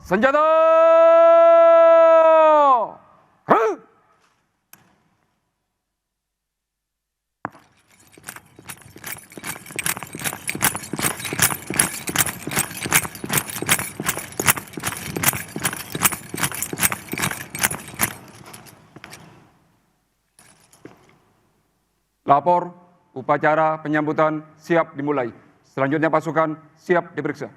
Senjata! Huh? Lapor, upacara penyambutan siap dimulai. Selanjutnya pasukan siap diperiksa.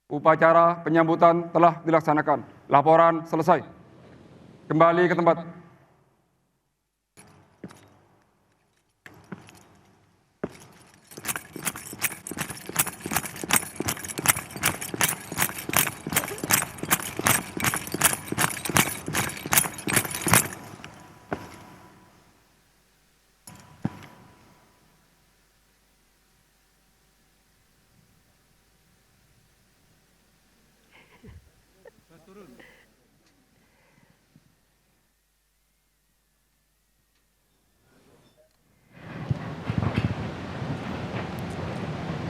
Upacara penyambutan telah dilaksanakan. Laporan selesai. Kembali ke tempat.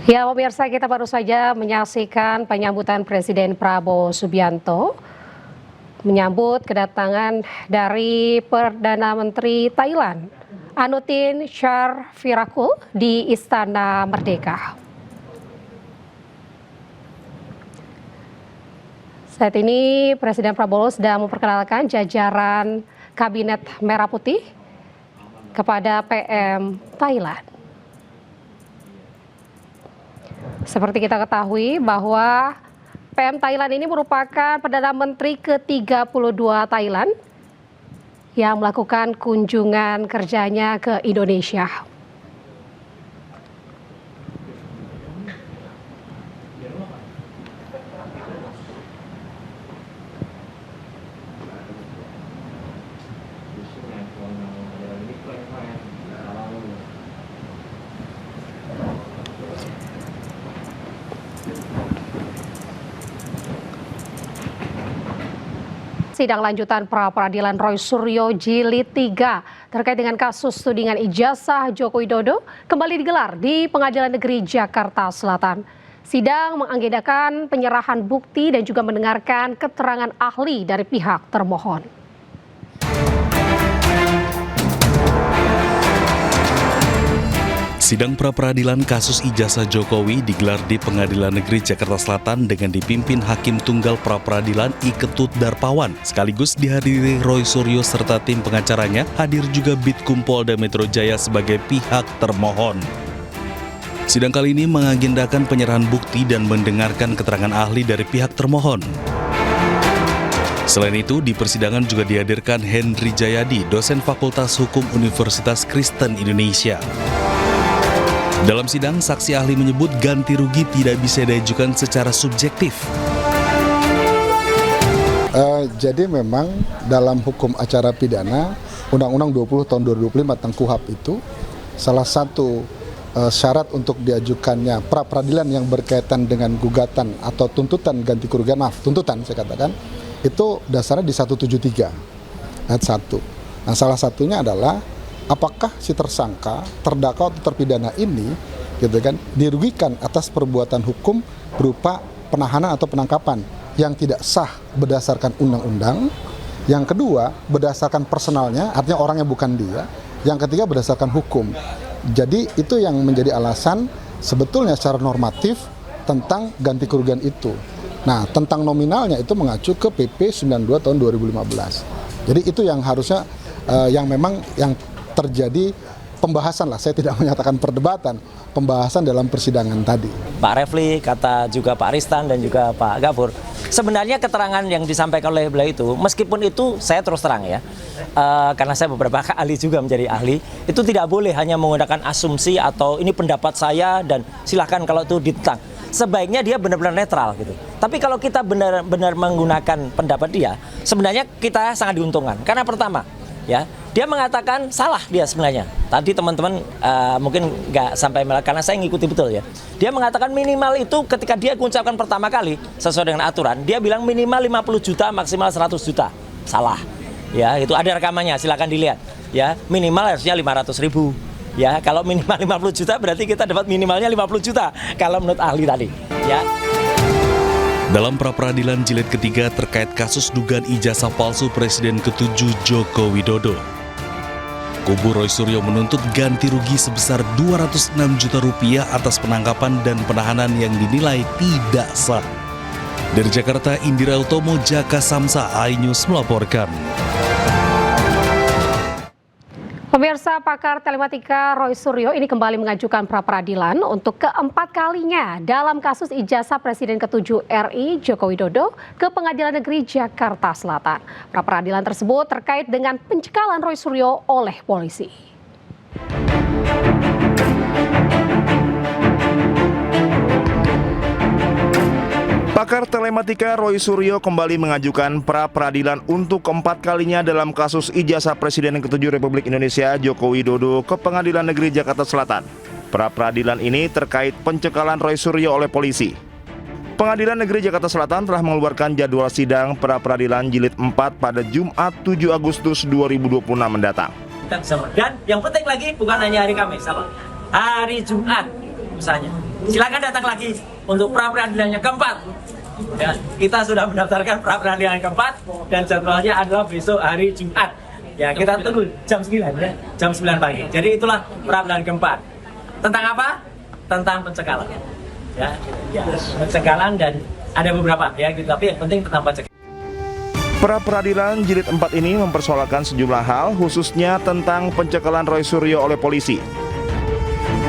Ya, pemirsa, kita baru saja menyaksikan penyambutan Presiden Prabowo Subianto menyambut kedatangan dari Perdana Menteri Thailand, Anutin Charnvirakul di Istana Merdeka. Saat ini Presiden Prabowo sedang memperkenalkan jajaran Kabinet Merah Putih kepada PM Thailand. Seperti kita ketahui bahwa PM Thailand ini merupakan Perdana Menteri ke-32 Thailand yang melakukan kunjungan kerjanya ke Indonesia. Sidang lanjutan pra-peradilan Roy Suryo Jilid 3 terkait dengan kasus tudingan ijazah Joko Widodo kembali digelar di Pengadilan Negeri Jakarta Selatan. Sidang mengagendakan penyerahan bukti dan juga mendengarkan keterangan ahli dari pihak termohon. Sidang pra-peradilan kasus ijazah Jokowi digelar di Pengadilan Negeri Jakarta Selatan dengan dipimpin Hakim Tunggal Pra-Peradilan I. Ketut Darpawan. Sekaligus dihadiri Roy Suryo serta tim pengacaranya, hadir juga Bitkum Polda Metro Jaya sebagai pihak termohon. Sidang kali ini mengagendakan penyerahan bukti dan mendengarkan keterangan ahli dari pihak termohon. Selain itu, di persidangan juga dihadirkan Henry Jayadi, dosen Fakultas Hukum Universitas Kristen Indonesia. Dalam sidang, saksi ahli menyebut ganti rugi tidak bisa diajukan secara subjektif. Jadi memang dalam hukum acara pidana, Undang-Undang 20 tahun 2025 tentang KUHP itu, salah satu syarat untuk diajukannya pra-peradilan yang berkaitan dengan gugatan atau tuntutan ganti kerugian, tuntutan saya katakan, itu dasarnya di 173 ayat 1. Nah, salah satunya adalah apakah si tersangka, terdakwa atau terpidana ini gitu kan dirugikan atas perbuatan hukum berupa penahanan atau penangkapan yang tidak sah berdasarkan undang-undang. Yang kedua, berdasarkan personalnya, artinya orangnya bukan dia. Yang ketiga, berdasarkan hukum. Jadi itu yang menjadi alasan sebetulnya secara normatif tentang ganti kerugian itu. Nah, tentang nominalnya itu mengacu ke PP 92 tahun 2015. Jadi itu yang harusnya yang memang yang terjadi pembahasan lah, saya tidak menyatakan perdebatan, pembahasan dalam persidangan tadi. Pak Refli, kata juga Pak Ristan dan juga Pak Gafur, sebenarnya keterangan yang disampaikan oleh beliau itu, meskipun itu saya terus terang ya, karena saya beberapa kali juga menjadi ahli, itu tidak boleh hanya menggunakan asumsi atau ini pendapat saya dan silahkan kalau itu ditentang. Sebaiknya dia benar-benar netral gitu. Tapi kalau kita benar-benar menggunakan pendapat dia, sebenarnya kita sangat diuntungkan. Karena pertama, ya, dia mengatakan salah dia sebenarnya. Tadi teman-teman mungkin nggak sampai karena saya ngikuti betul ya. Dia mengatakan minimal itu ketika dia mengucapkan pertama kali sesuai dengan aturan, dia bilang minimal 50 juta, maksimal 100 juta. Salah. Ya, itu ada rekamannya, silakan dilihat. Ya, minimal harusnya 500.000. Ya, kalau minimal 50 juta berarti kita dapat minimalnya 50 juta kalau menurut ahli tadi. Ya. Dalam pra-peradilan jilid ketiga terkait kasus dugaan ijazah palsu Presiden ke-7 Joko Widodo, kubu Roy Suryo menuntut ganti rugi sebesar 206 juta rupiah atas penangkapan dan penahanan yang dinilai tidak sah. Dari Jakarta, Indira Utomo, Jaka Samsa, iNews melaporkan. Pemirsa, pakar telematika Roy Suryo ini kembali mengajukan pra-peradilan untuk keempat kalinya dalam kasus ijazah Presiden ke-7 RI Joko Widodo ke Pengadilan Negeri Jakarta Selatan. Pra-peradilan tersebut terkait dengan pencekalan Roy Suryo oleh polisi. Pakar telematika Roy Suryo kembali mengajukan pra-peradilan untuk keempat kalinya dalam kasus ijazah Presiden ke-7 Republik Indonesia Joko Widodo ke Pengadilan Negeri Jakarta Selatan. Pra-peradilan ini terkait pencekalan Roy Suryo oleh polisi. Pengadilan Negeri Jakarta Selatan telah mengeluarkan jadwal sidang pra-peradilan jilid 4 pada Jumat 7 Agustus 2026 mendatang. Dan yang penting lagi bukan hanya hari Kamis, hari Jumat misalnya. Silakan datang lagi untuk pra-peradilannya keempat. Ya, kita sudah mendaftarkan pra-peradilan keempat dan jadwalnya adalah besok hari Jumat. Ya, kita tunggu jam 9 ya, jam 9 pagi. Jadi itulah pra-peradilan keempat. Tentang apa? Tentang pencekalan. Ya, pencekalan dan ada beberapa ya, tapi yang penting tentang pencekalan. Pra-peradilan jilid 4 ini mempersoalkan sejumlah hal, khususnya tentang pencekalan Roy Suryo oleh polisi.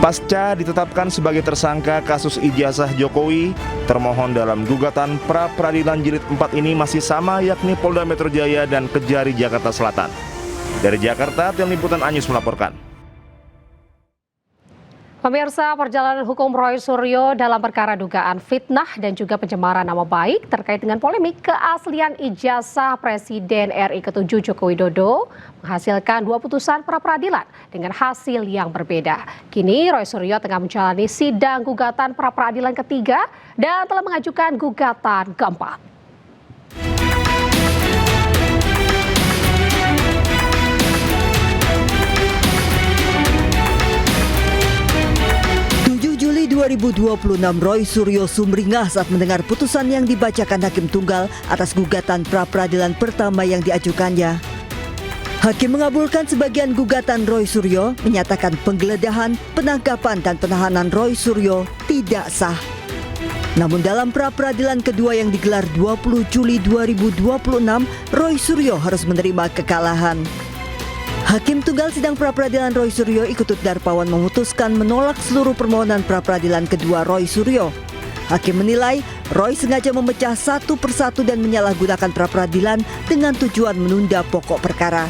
Pasca ditetapkan sebagai tersangka kasus ijazah Jokowi, termohon dalam gugatan pra-peradilan jilid 4 ini masih sama, yakni Polda Metro Jaya dan Kejari Jakarta Selatan. Dari Jakarta, Tim Liputan iNews melaporkan. Pemirsa, perjalanan hukum Roy Suryo dalam perkara dugaan fitnah dan juga pencemaran nama baik terkait dengan polemik keaslian ijazah Presiden RI ke-7 Joko Widodo menghasilkan 2 putusan pra-peradilan dengan hasil yang berbeda. Kini Roy Suryo tengah menjalani sidang gugatan pra-peradilan ketiga dan telah mengajukan gugatan keempat. Juli 2026, Roy Suryo sumringah saat mendengar putusan yang dibacakan Hakim Tunggal atas gugatan pra-peradilan pertama yang diajukannya. Hakim mengabulkan sebagian gugatan Roy Suryo, menyatakan penggeledahan, penangkapan, dan penahanan Roy Suryo tidak sah. Namun dalam pra-peradilan kedua yang digelar 20 Juli 2026, Roy Suryo harus menerima kekalahan. Hakim Tunggal Sidang Pra-peradilan Roy Suryo Iketut Darpawan memutuskan menolak seluruh permohonan pra-peradilan kedua Roy Suryo. Hakim menilai Roy sengaja memecah satu persatu dan menyalahgunakan pra-peradilan dengan tujuan menunda pokok perkara.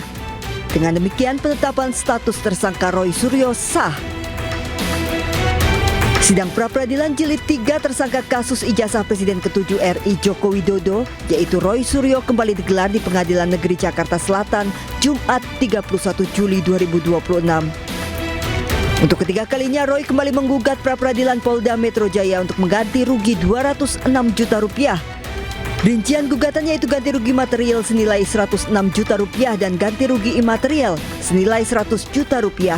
Dengan demikian, penetapan status tersangka Roy Suryo sah. Sidang pra-peradilan jilid 3 tersangka kasus ijazah Presiden ke-7 RI Joko Widodo, yaitu Roy Suryo, kembali digelar di Pengadilan Negeri Jakarta Selatan, Jumat 31 Juli 2026. Untuk ketiga kalinya, Roy kembali menggugat pra-peradilan Polda Metro Jaya untuk mengganti rugi 206 juta rupiah. Rincian gugatannya itu ganti rugi material senilai 106 juta rupiah dan ganti rugi imaterial senilai 100 juta rupiah.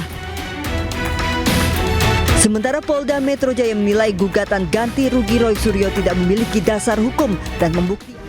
Sementara Polda Metro Jaya menilai gugatan ganti rugi Roy Suryo tidak memiliki dasar hukum dan membuktikan